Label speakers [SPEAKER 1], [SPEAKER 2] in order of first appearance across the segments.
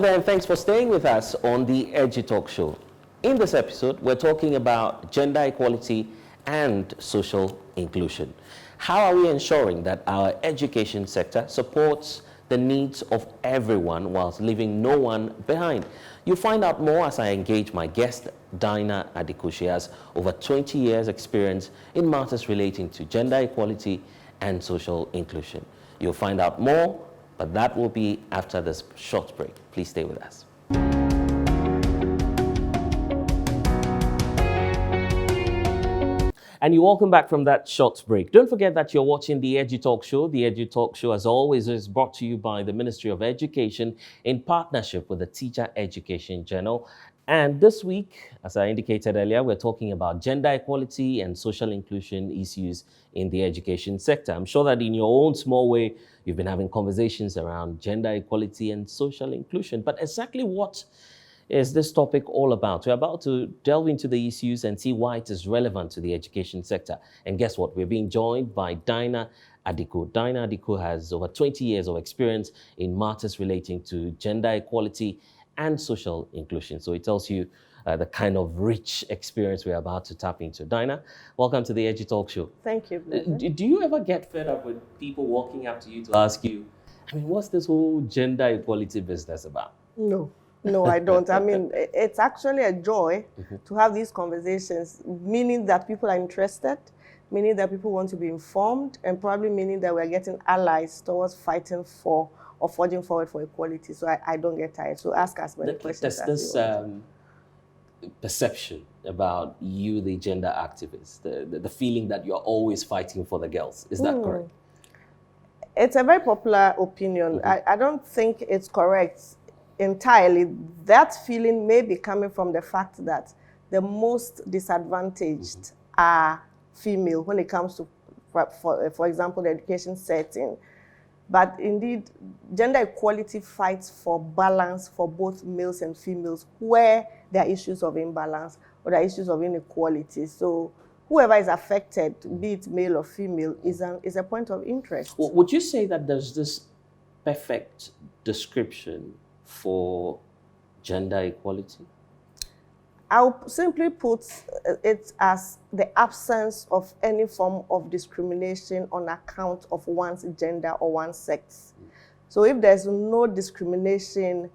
[SPEAKER 1] there, and thanks for staying with us on the Edgy Talk Show. In this episode, we're talking about gender equality and social inclusion. How are we ensuring that our education sector supports the needs of everyone whilst leaving no one behind? You'll find out more as I engage my guest, Dinah Adiko. She has over 20 years experience in matters relating to gender equality and social inclusion. You'll find out more, but that will be after this short break. Please stay with us. And you're welcome back from that short break. Don't forget that you're watching the Edgy Talk Show. The Edgy Talk Show, as always, is brought to you by the Ministry of Education in partnership with the Teacher Education Journal. And this week, as I indicated earlier, we're talking about gender equality and social inclusion issues in the education sector. I'm sure that in your own small way, you've been having conversations around gender equality and social inclusion. But exactly what is this topic all about? We're about to delve into the issues and see why it is relevant to the education sector. And guess what? We're being joined by Dinah Adiko. Dinah Adiko has over 20 years of experience in matters relating to gender equality and social inclusion. So it tells you the kind of rich experience we're about to tap into. Dinah, welcome to the Edgy Talk Show.
[SPEAKER 2] Thank you.
[SPEAKER 1] Do you ever get fed up with people walking up to you to ask you, what's this whole gender equality business about?
[SPEAKER 2] No, I don't. It's actually a joy to have these conversations, meaning that people are interested, meaning that people want to be informed, and probably meaning that we're getting allies towards fighting for or forging forward for equality. So I don't get tired. So ask as many questions as you want.
[SPEAKER 1] Perception about you, the gender activist, the feeling that you're always fighting for the girls. Is that correct?
[SPEAKER 2] It's a very popular opinion. I don't think it's correct entirely. That feeling may be coming from the fact that the most disadvantaged are female when it comes to, for example, the education setting. But indeed, gender equality fights for balance for both males and females where there are issues of imbalance or there are issues of inequality. So whoever is affected, be it male or female, is a point of interest.
[SPEAKER 1] Well, would you say that there's this perfect description for gender equality?
[SPEAKER 2] I'll simply put it as the absence of any form of discrimination on account of one's gender or one's sex. So if there's no discrimination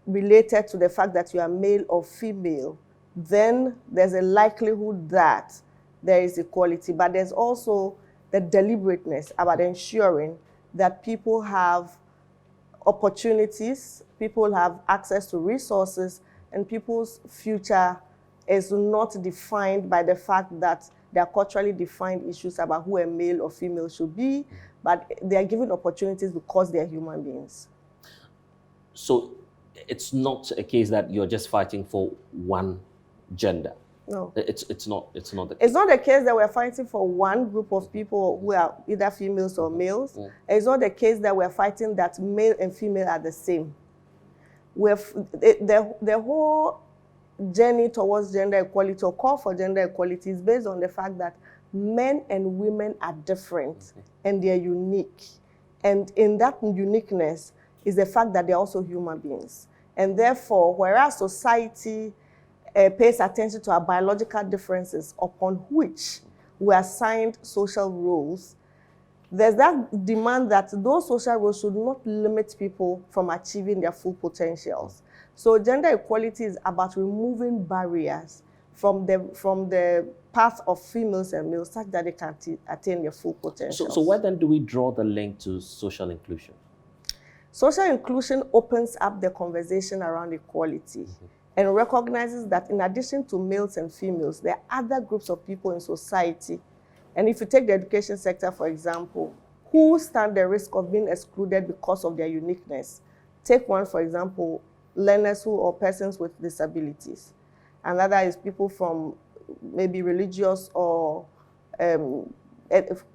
[SPEAKER 2] related to the fact that you are male or female, then there's a likelihood that there is equality. But there's also the deliberateness about ensuring that people have opportunities, people have access to resources, and people's future is not defined by the fact that there are culturally defined issues about who a male or female should be, but they are given opportunities because they are human beings.
[SPEAKER 1] So it's not a case that you're just fighting for one gender.
[SPEAKER 2] No.
[SPEAKER 1] It's not the case.
[SPEAKER 2] It's not the case that we're fighting for one group of people who are either females or males. It's not the case that we're fighting that male and female are the same. The whole journey towards gender equality or call for gender equality is based on the fact that men and women are different and they're unique. And in that uniqueness is the fact that they're also human beings. And therefore, whereas society pays attention to our biological differences upon which we are assigned social roles, there's that demand that those social roles should not limit people from achieving their full potentials. So gender equality is about removing barriers from the path of females and males such that they can attain their full potential.
[SPEAKER 1] So where then do we draw the link to social inclusion?
[SPEAKER 2] Social inclusion opens up the conversation around equality and recognizes that in addition to males and females, there are other groups of people in society. And if you take the education sector, for example, who stand the risk of being excluded because of their uniqueness? Take one, for example, learners or persons with disabilities. Another is people from maybe religious or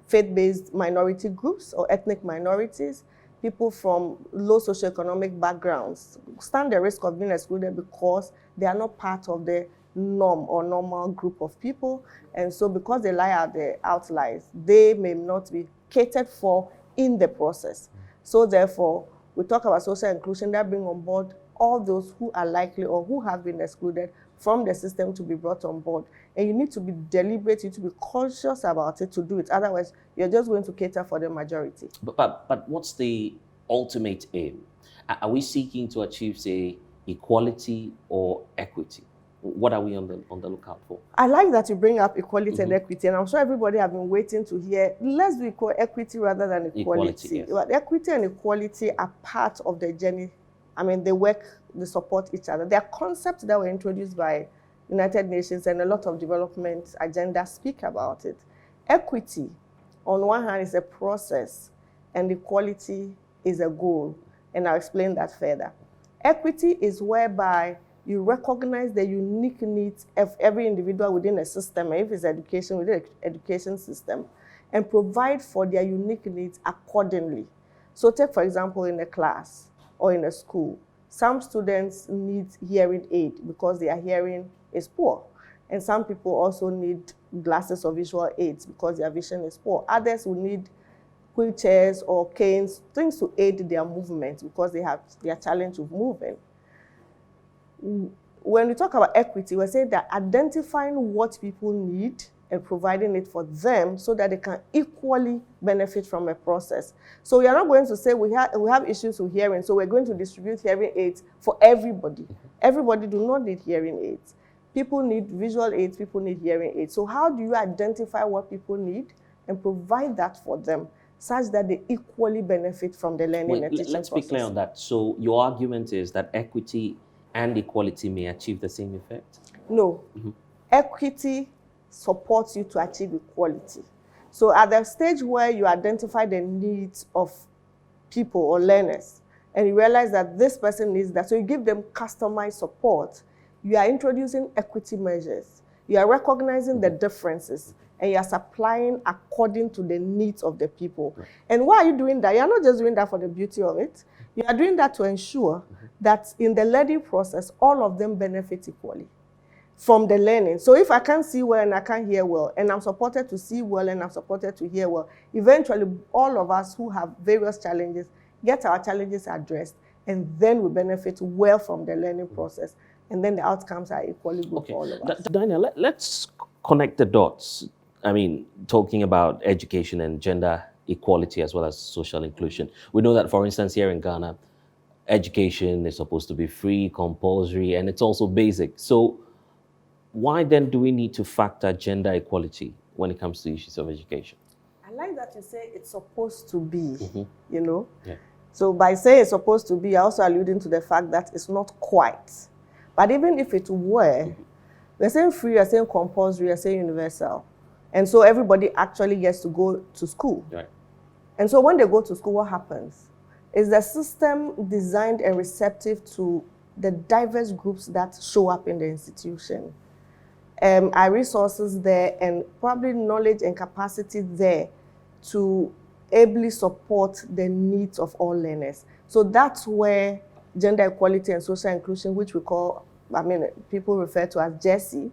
[SPEAKER 2] faith-based minority groups or ethnic minorities. People from low socioeconomic backgrounds stand the risk of being excluded because they are not part of the norm or normal group of people. And so because they lie at the outliers, they may not be catered for in the process. So therefore, we talk about social inclusion, that bring on board all those who are likely or who have been excluded from the system to be brought on board. And you need to be deliberate, you need to be conscious about it to do it. Otherwise, you're just going to cater for the majority.
[SPEAKER 1] But what's the ultimate aim? Are we seeking to achieve, say, equality or equity? What are we on the lookout for?
[SPEAKER 2] I like that you bring up equality and equity, and I'm sure everybody have been waiting to hear, let's do equity rather than equality.
[SPEAKER 1] Yes.
[SPEAKER 2] But equity and equality are part of the journey. I mean, they work, they support each other. They are concepts that were introduced by United Nations, and a lot of development agendas speak about it. Equity, on one hand, is a process, and equality is a goal, and I'll explain that further. Equity is whereby you recognize the unique needs of every individual within a system, if it's education, within an education system, and provide for their unique needs accordingly. So take, for example, in a class or in a school, some students need hearing aid because their hearing is poor. And some people also need glasses or visual aids because their vision is poor. Others will need wheelchairs or canes, things to aid their movement because they have their challenge of moving. When we talk about equity, we're saying that identifying what people need and providing it for them so that they can equally benefit from a process. So we are not going to say we have issues with hearing, so we're going to distribute hearing aids for everybody. Everybody do not need hearing aids. People need visual aids, people need hearing aids. So how do you identify what people need and provide that for them such that they equally benefit from the learning and teaching process?
[SPEAKER 1] Let's be clear on that. So your argument is that equity and equality may achieve the same effect?
[SPEAKER 2] No. Equity supports you to achieve equality. So at the stage where you identify the needs of people or learners, and you realize that this person needs that, so you give them customized support, you are introducing equity measures. You are recognizing the differences, and you are supplying according to the needs of the people. Right. And why are you doing that? You're not just doing that for the beauty of it. You are doing that to ensure that in the learning process, all of them benefit equally from the learning. So if I can't see well and I can't hear well, and I'm supported to see well and I'm supported to hear well, eventually all of us who have various challenges get our challenges addressed, and then we benefit well from the learning process. And then the outcomes are equally good for all of us.
[SPEAKER 1] Dinah, let's connect the dots. I mean, talking about education and gender equality as well as social inclusion. We know that, for instance, here in Ghana, education is supposed to be free, compulsory, and it's also basic. So why then do we need to factor gender equality when it comes to issues of education?
[SPEAKER 2] I like that you say it's supposed to be, you know?
[SPEAKER 1] Yeah.
[SPEAKER 2] So by saying it's supposed to be, I also alluding to the fact that it's not quite. But even if it were, we're saying free, we're saying compulsory, we're saying universal. And so everybody actually gets to go to school.
[SPEAKER 1] Right.
[SPEAKER 2] And so when they go to school, what happens? Is the system designed and receptive to the diverse groups that show up in the institution? Are resources there and probably knowledge and capacity there to ably support the needs of all learners? So that's where gender equality and social inclusion, which we call, people refer to as GESI,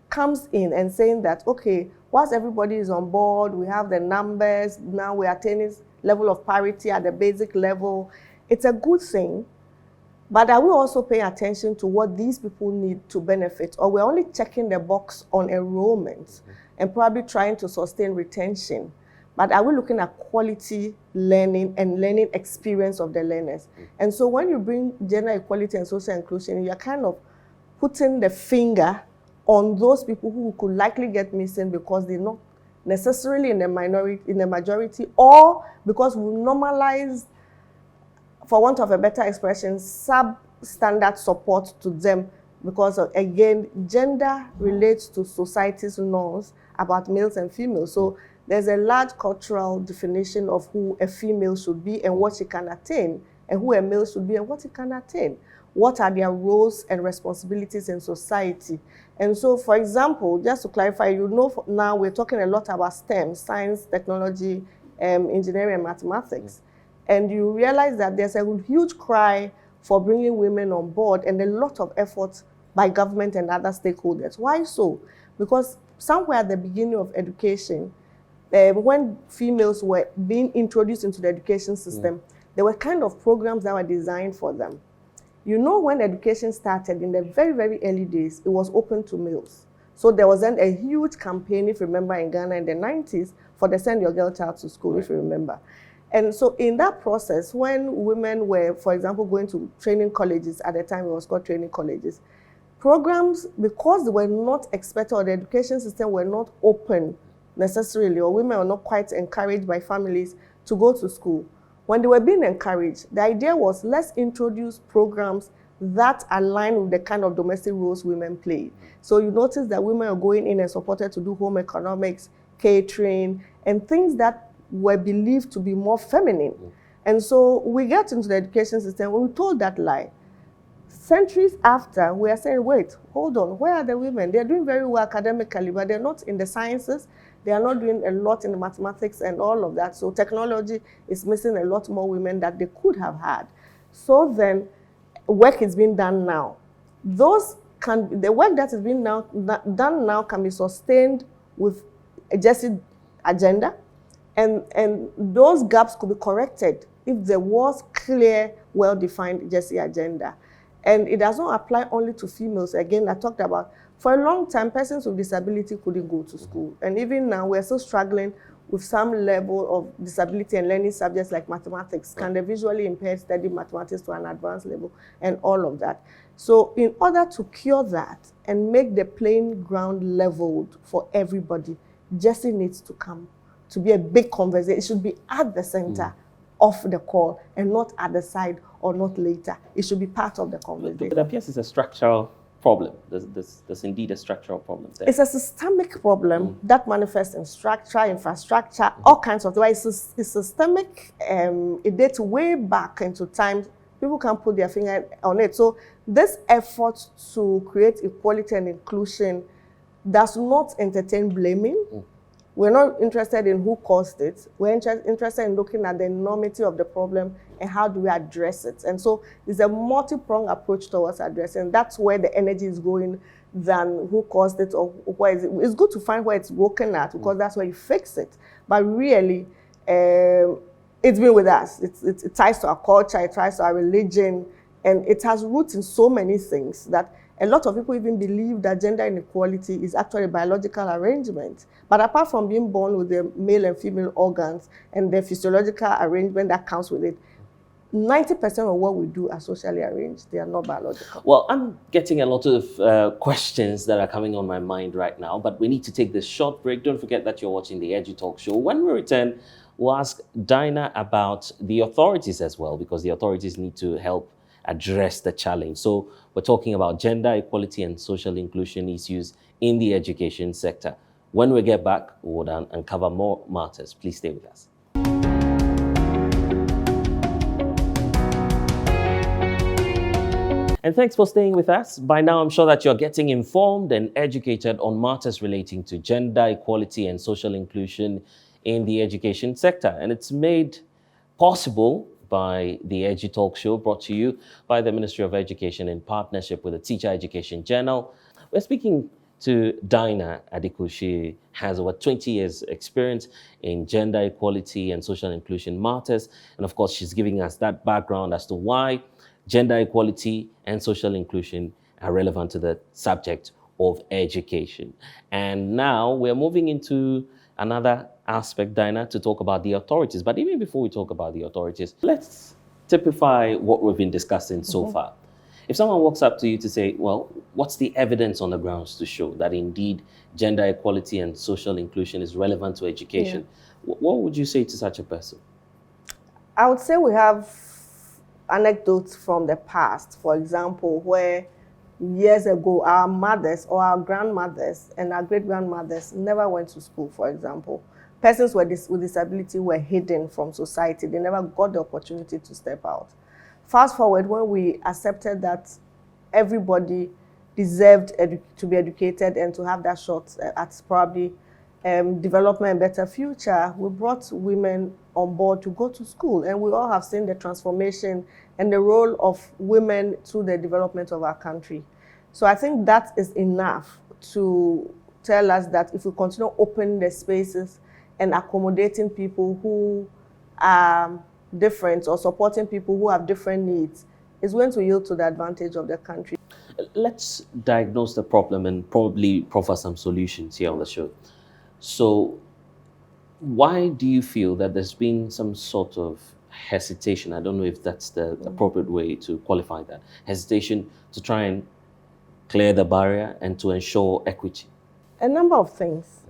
[SPEAKER 2] comes in and saying that, okay, once everybody is on board, we have the numbers, now we are attaining level of parity at the basic level. It's a good thing, but are we also paying attention to what these people need to benefit? Or we're only checking the box on enrollment and probably trying to sustain retention. But are we looking at quality learning and learning experience of the learners? And so when you bring gender equality and social inclusion, you're kind of putting the finger on those people who could likely get missing because they're not necessarily in the minority, in the majority, or because we normalize, for want of a better expression, substandard support to them. Because again, gender relates to society's norms about males and females. So there's a large cultural definition of who a female should be and what she can attain, and who a male should be and what he can attain. What are their roles and responsibilities in society? And so, for example, just to clarify, you know, now we're talking a lot about STEM, science, technology, engineering, and mathematics. And you realize that there's a huge cry for bringing women on board and a lot of effort by government and other stakeholders. Why so? Because somewhere at the beginning of education, when females were being introduced into the education system, there were kind of programs that were designed for them. You know, when education started in the very, very early days, it was open to males. So there was then a huge campaign, if you remember, in Ghana in the 90s for the Send Your Girl Child to School, if you remember. And so in that process, when women were, for example, going to training colleges, at the time it was called training colleges, programs, because they were not expected, or the education system were not open necessarily, or women were not quite encouraged by families to go to school. When they were being encouraged, the idea was, let's introduce programs that align with the kind of domestic roles women play. So you notice that women are going in and supported to do home economics, catering, and things that were believed to be more feminine. And so we get into the education system, we were told that lie. Centuries after, we are saying, wait, hold on, where are the women? They're doing very well academically, but they're not in the sciences. They are not doing a lot in the mathematics and all of that. So technology is missing a lot more women that they could have had. So then, work is being done now. The work that is being done now can be sustained with a GESI agenda, and those gaps could be corrected if there was clear, well-defined GESI agenda. And it does not apply only to females. Again, I talked about, for a long time, persons with disability couldn't go to school. And even now, we're still struggling with some level of disability and learning subjects like mathematics. Can the visually impaired study mathematics to an advanced level and all of that? So in order to cure that and make the playing ground leveled for everybody, GESI needs to come to be a big conversation. It should be at the center of the call and not at the side or not later. It should be part of the conversation.
[SPEAKER 1] It appears it's a structural problem. There's indeed a structural problem there.
[SPEAKER 2] It's a systemic problem that manifests in structure, infrastructure, all kinds of ways. It's systemic. It dates way back into time. People can put their finger on it. So this effort to create equality and inclusion does not entertain blaming. We're not interested in who caused it. We're interested in looking at the enormity of the problem and how do we address it. And so it's a multi-pronged approach towards addressing. That's where the energy is going than who caused it or where is it. It's good to find where it's broken at, because that's where you fix it. But really, it's been with us. It ties to our culture, it ties to our religion, and it has roots in so many things that a lot of people even believe that gender inequality is actually a biological arrangement. But apart from being born with the male and female organs and the physiological arrangement that comes with it, 90% of what we do are socially arranged. They are not biological.
[SPEAKER 1] Well, I'm getting a lot of questions that are coming on my mind right now, but we need to take this short break. Don't forget that you're watching the Edu Talk Show. When we return, we'll ask Dinah about the authorities as well, because the authorities need to help address the challenge. So we're talking about gender equality and social inclusion issues in the education sector. When we get back, we'll uncover more matters. Please stay with us. And thanks for staying with us. By now, I'm sure that you're getting informed and educated on matters relating to gender equality and social inclusion in the education sector. And it's made possible by the Edu Talk Show, brought to you by the Ministry of Education in partnership with the Teacher Education Journal. We're speaking to Dinah Adiko. She has over 20 years experience in gender equality and social inclusion matters. And of course, she's giving us that background as to why gender equality and social inclusion are relevant to the subject of education. And now we're moving into another aspect, Dinah, to talk about the authorities. But even before we talk about the authorities, let's typify what we've been discussing so far. If someone walks up to you to say, well, what's the evidence on the grounds to show that indeed gender equality and social inclusion is relevant to education? What would you say to such a person?
[SPEAKER 2] I would say we have anecdotes from the past, for example, where years ago our mothers or our grandmothers and our great-grandmothers never went to school, for example. Persons with disability were hidden from society. They never got the opportunity to step out. Fast forward, when we accepted that everybody deserved to be educated and to have that shot at probably development and better future, we brought women on board to go to school. And we all have seen the transformation and the role of women to the development of our country. So I think that is enough to tell us that if we continue opening the spaces and accommodating people who are different or supporting people who have different needs is going to yield to the advantage of the country.
[SPEAKER 1] Let's diagnose the problem and probably proffer some solutions here on the show. So, why do you feel that there's been some sort of hesitation? I don't know if that's the appropriate way to qualify that. Hesitation to try and clear the barrier and to ensure equity.
[SPEAKER 2] A number of things.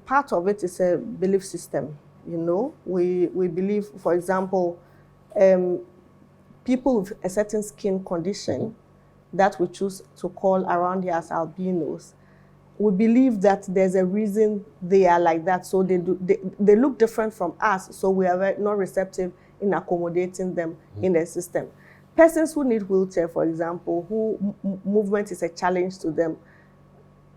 [SPEAKER 2] Part of it is a belief system. You know, we believe, for example, people with a certain skin condition that we choose to call around here as albinos, we believe that there's a reason they are like that. So they look different from us. So we are not receptive in accommodating them in the system. Persons who need wheelchair, for example, who movement is a challenge to them,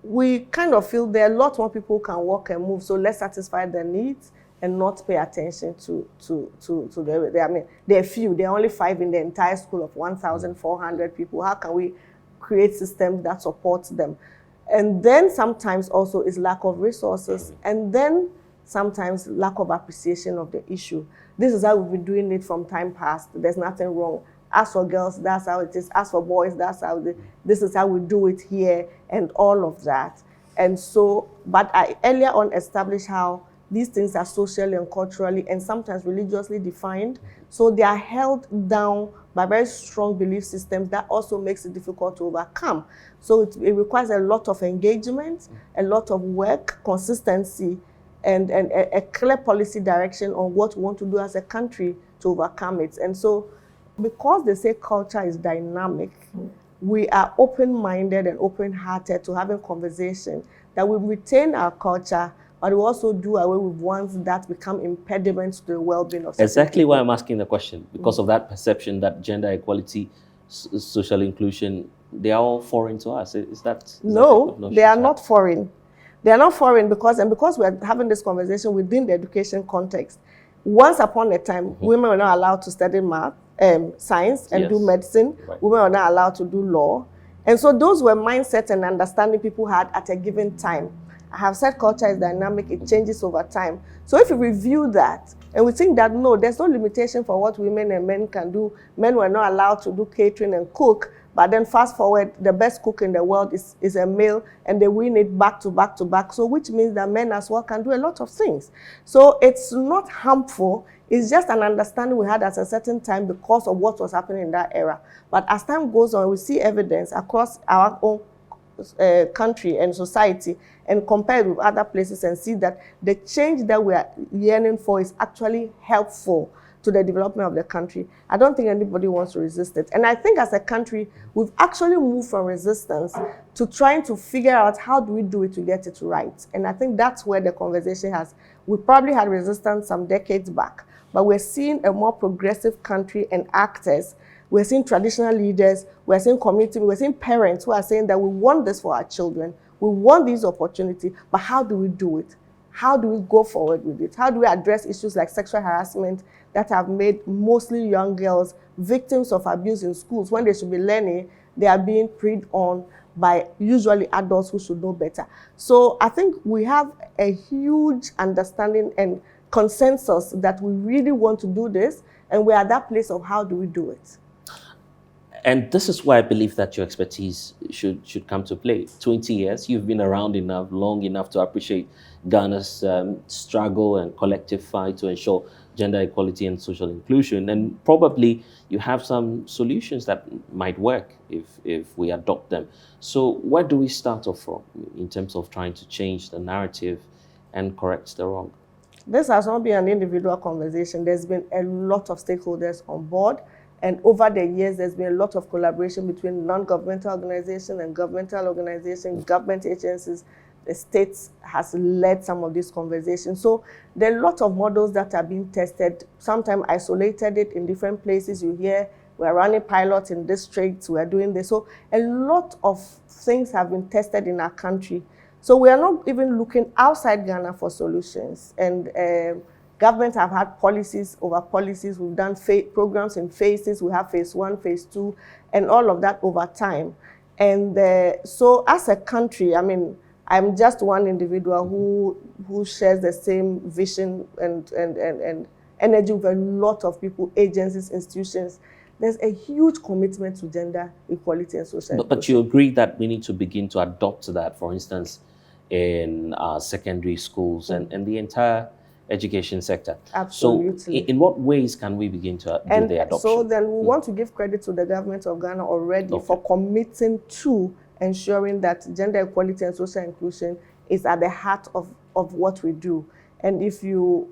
[SPEAKER 2] we kind of feel there are a lot more people who can walk and move. So let's satisfy their needs and not pay attention to I mean, there are few. There are only 5 in the entire school of 1,400 people. How can we create systems that support them? And then sometimes also is lack of resources, and then sometimes lack of appreciation of the issue. This is how we've been doing it from time past. There's nothing wrong. As for girls, that's how it is. As for boys, that's how this is how we do it here, and all of that. And so, but I earlier on established how these things are socially and culturally and sometimes religiously defined. So they are held down by very strong belief systems that also makes it difficult to overcome. So it requires a lot of engagement, a lot of work, consistency, and a clear policy direction on what we want to do as a country to overcome it. And so because they say culture is dynamic, we are open-minded and open-hearted to having conversation that we retain our culture, but we also do away with ones that become impediments to the well-being of society.
[SPEAKER 1] Exactly why I'm asking the question, because of that perception that gender equality, social inclusion, they are all foreign to us. Is that
[SPEAKER 2] no, they are not foreign. They are not foreign because we're having this conversation within the education context. Once upon a time, women were not allowed to study math, science, and do medicine. Right. Women were not allowed to do law. And so those were mindsets and understanding people had at a given time. I have said culture is dynamic, it changes over time. So if we review that, and we think that no, there's no limitation for what women and men can do. Men were not allowed to do catering and cook, but then fast forward, the best cook in the world is a male, and they win it back to back to back. So which means that men as well can do a lot of things. So it's not harmful, it's just an understanding we had at a certain time because of what was happening in that era. But as time goes on, we see evidence across our own country and society and compare it with other places and see that the change that we are yearning for is actually helpful to the development of the country. I don't think anybody wants to resist it. And I think as a country, we've actually moved from resistance to trying to figure out how do we do it to get it right. And I think that's where the conversation has, we probably had resistance some decades back, but we're seeing a more progressive country and actors. We're seeing traditional leaders, we're seeing community, we're seeing parents who are saying that we want this for our children, we want these opportunities, but how do we do it? How do we go forward with it? How do we address issues like sexual harassment that have made mostly young girls victims of abuse in schools when they should be learning? They are being preyed on by usually adults who should know better. So I think we have a huge understanding and consensus that we really want to do this, and we're at that place of how do we do it.
[SPEAKER 1] And this is why I believe that your expertise should come to play. 20 years, you've been around enough, long enough to appreciate Ghana's struggle and collective fight to ensure gender equality and social inclusion. And probably you have some solutions that might work if we adopt them. So where do we start off from in terms of trying to change the narrative and correct the wrong?
[SPEAKER 2] This has not been an individual conversation. There's been a lot of stakeholders on board. And over the years, there's been a lot of collaboration between non-governmental organizations and governmental organizations, government agencies. The states has led some of these conversations. So there are a lot of models that are being tested, sometimes isolated it in different places. You hear we're running pilots in districts, we're doing this. So a lot of things have been tested in our country. So we are not even looking outside Ghana for solutions. And governments have had policies over policies. We've done programs in phases. We have phase 1, phase 2, and all of that over time. And so as a country, I mean, I'm just one individual who shares the same vision and energy with a lot of people, agencies, institutions there's a huge commitment to gender equality and social
[SPEAKER 1] But
[SPEAKER 2] inclusion.
[SPEAKER 1] you agree that we need to begin to adopt that, for instance, in secondary schools and the entire education sector.
[SPEAKER 2] Absolutely.
[SPEAKER 1] So in what ways can we begin to do the adoption?
[SPEAKER 2] So then we want to give credit to the government of Ghana already for committing to ensuring that gender equality and social inclusion is at the heart of what we do. And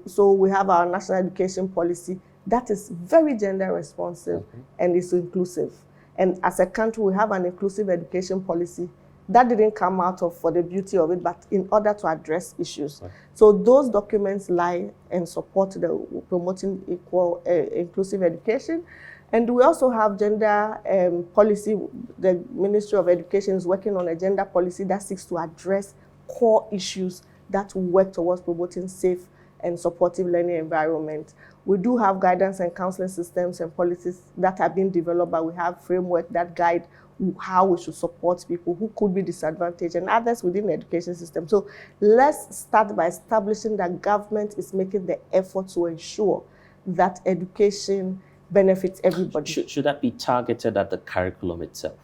[SPEAKER 2] so we have our national education policy that is very gender responsive and is inclusive. And as a country, we have an inclusive education policy that didn't come out for the beauty of it, but in order to address issues. Right. So those documents lie and support the promoting equal, inclusive education. And we also have gender policy. The Ministry of Education is working on a gender policy that seeks to address core issues that work towards promoting safe and supportive learning environment. We do have guidance and counseling systems and policies that are being developed, but we have framework that guide how we should support people who could be disadvantaged and others within the education system. So let's start by establishing that government is making the effort to ensure that education benefits everybody.
[SPEAKER 1] Should that be targeted at the curriculum itself?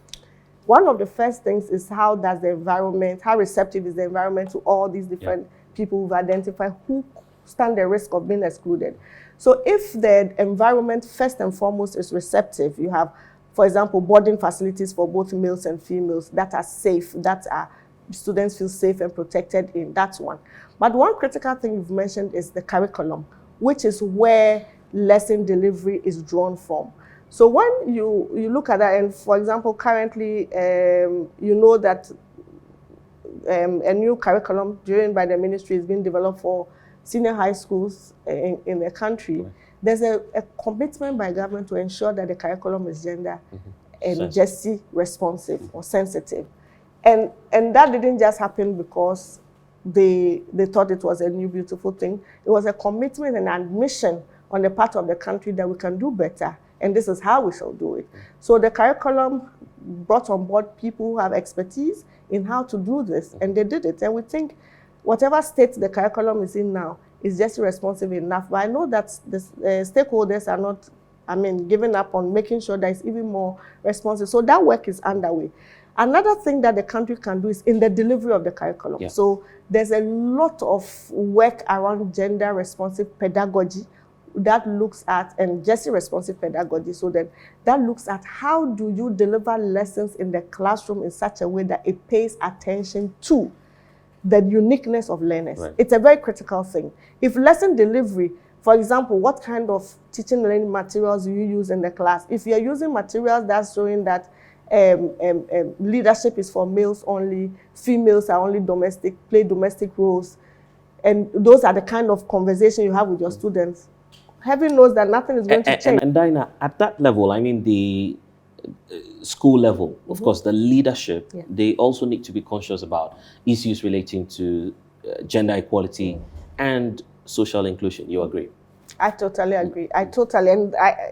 [SPEAKER 2] One of the first things is how receptive is the environment to all these different people who've identified who stand the risk of being excluded. So if the environment first and foremost is receptive, you have, for example, boarding facilities for both males and females that are safe, students feel safe and protected in, that's one. But one critical thing you've mentioned is the curriculum, which is where lesson delivery is drawn from. So when you look at that, and for example, currently, you know that a new curriculum driven by the ministry is being developed for senior high schools in the country. Right. There's a commitment by government to ensure that the curriculum is gender and GESI responsive or sensitive. And that didn't just happen because they thought it was a new beautiful thing. It was a commitment and admission on the part of the country that we can do better, and this is how we shall do it. So the curriculum brought on board people who have expertise in how to do this, and they did it. And we think whatever state the curriculum is in now is just responsive enough. But I know that the stakeholders are not, giving up on making sure that it's even more responsive. So that work is underway. Another thing that the country can do is in the delivery of the curriculum. Yeah. So there's a lot of work around gender responsive pedagogy that looks at, and GESI responsive pedagogy, so that looks at how do you deliver lessons in the classroom in such a way that it pays attention to the uniqueness of learners. Right. It's a very critical thing. If lesson delivery, for example, what kind of teaching and learning materials do you use in the class? If you're using materials that's showing that leadership is for males only, females are only play domestic roles, and those are the kind of conversation you have with your students, heaven knows that nothing is going to change.
[SPEAKER 1] And Dinah, at that level, the school level, of course, the leadership, they also need to be conscious about issues relating to gender equality and social inclusion. You agree?
[SPEAKER 2] I totally agree. And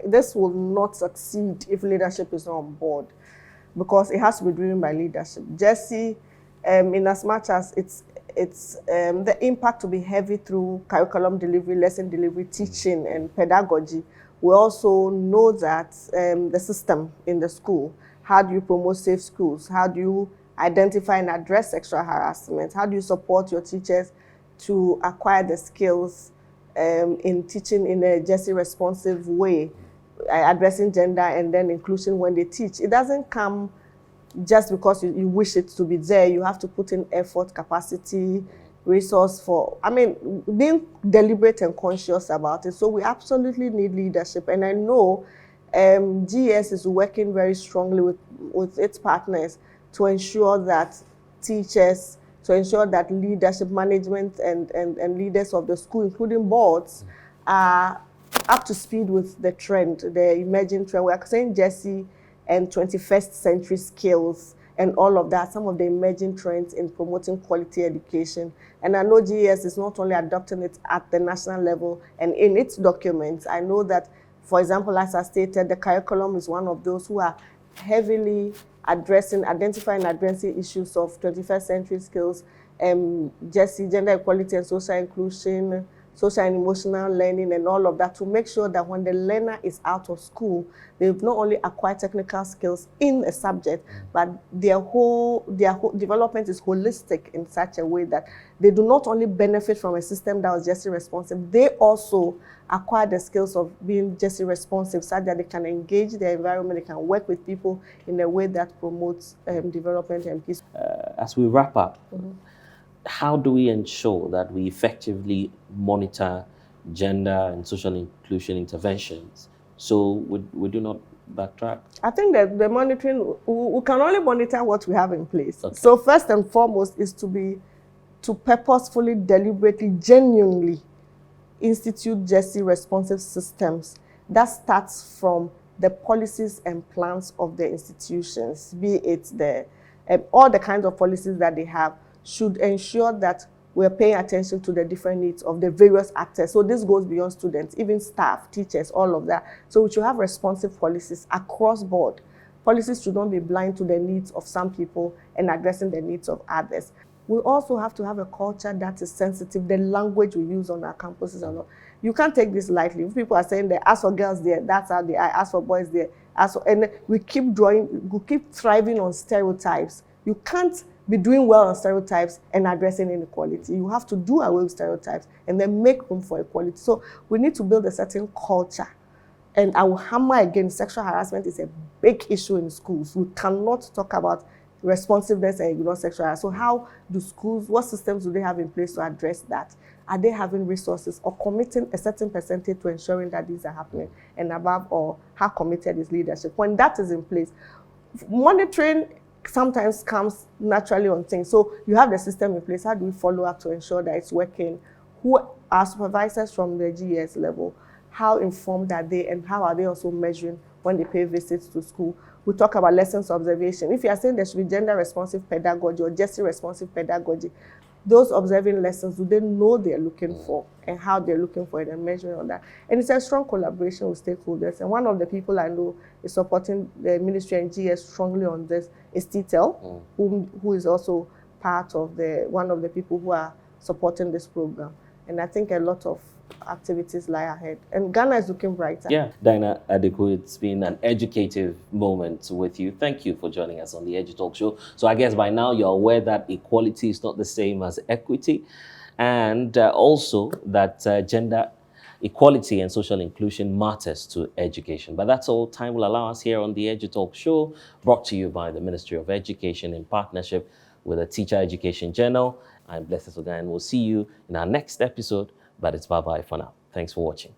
[SPEAKER 2] this will not succeed if leadership is not on board, because it has to be driven by leadership. GESI, in as much as it's the impact to be heavy through curriculum delivery, lesson delivery, teaching, and pedagogy. We also know that the system in the school, how do you promote safe schools? How do you identify and address sexual harassment? How do you support your teachers to acquire the skills in teaching in a GESI responsive way, addressing gender and then inclusion when they teach? It doesn't come just because you wish it to be there. You have to put in effort, capacity, resource for, being deliberate and conscious about it. So we absolutely need leadership. And I know GES is working very strongly with its partners to ensure that teachers, to ensure that leadership, management, and leaders of the school, including boards, are up to speed with the trend, the emerging trend. We are saying GESI and 21st century skills and all of that, some of the emerging trends in promoting quality education. And I know GES is not only adopting it at the national level and in its documents. I know that, for example, as I stated, the curriculum is one of those who are heavily identifying and addressing issues of 21st century skills, GESI, gender equality and social inclusion, social and emotional learning and all of that, to make sure that when the learner is out of school, they've not only acquired technical skills in a subject, but their whole development is holistic in such a way that they do not only benefit from a system that was GESI responsive, they also acquire the skills of being GESI responsive, such that they can engage their environment, they can work with people in a way that promotes development and peace.
[SPEAKER 1] As we wrap up, how do we ensure that we effectively monitor gender and social inclusion interventions so we do not backtrack?
[SPEAKER 2] I think that the monitoring, we can only monitor what we have in place.
[SPEAKER 1] Okay.
[SPEAKER 2] So first and foremost is to purposefully, deliberately, genuinely institute GESI responsive systems. That starts from the policies and plans of the institutions, be it all the kinds of policies that they have should ensure that we're paying attention to the different needs of the various actors. So this goes beyond students, even staff, teachers, all of that. So we should have responsive policies across board. Policies should not be blind to the needs of some people and addressing the needs of others. We also have to have a culture that is sensitive, the language we use on our campuses and all. You can't take this lightly. If people are saying that as for girls there, that's how they are, as for boys there, and we keep thriving on stereotypes. You can't be doing well on stereotypes and addressing inequality. You have to do away with stereotypes and then make room for equality. So we need to build a certain culture. And I will hammer again, sexual harassment is a big issue in schools. We cannot talk about responsiveness and ignore sexual harassment. So how do schools, what systems do they have in place to address that? Are they having resources or committing a certain percentage to ensuring that these are happening? And above all, how committed is leadership? When that is in place, monitoring sometimes comes naturally on things. So you have the system in place. How do we follow up to ensure that it's working? Who are supervisors from the GES level? How informed are they, and how are they also measuring when they pay visits to school? We talk about lessons observation. If you are saying there should be gender responsive pedagogy or GESI responsive pedagogy, those observing lessons, do they know they're looking for and how they're looking for it and measuring on that? And it's a strong collaboration with stakeholders. And one of the people I know is supporting the ministry and GS strongly on this is TTEL, who is also part of one of the people who are supporting this program. And I think a lot of activities lie ahead. And Ghana is looking brighter.
[SPEAKER 1] Yeah, Dinah Adiko, it's been an educative moment with you. Thank you for joining us on the Edu Talk Show. So I guess by now you're aware that equality is not the same as equity, and also that gender equality and social inclusion matters to education. But that's all time will allow us here on the Edu Talk Show, brought to you by the Ministry of Education in partnership with the Teacher Education Journal. I'm Blessed Sogah, and we'll see you in our next episode. But it's bye-bye for now. Thanks for watching.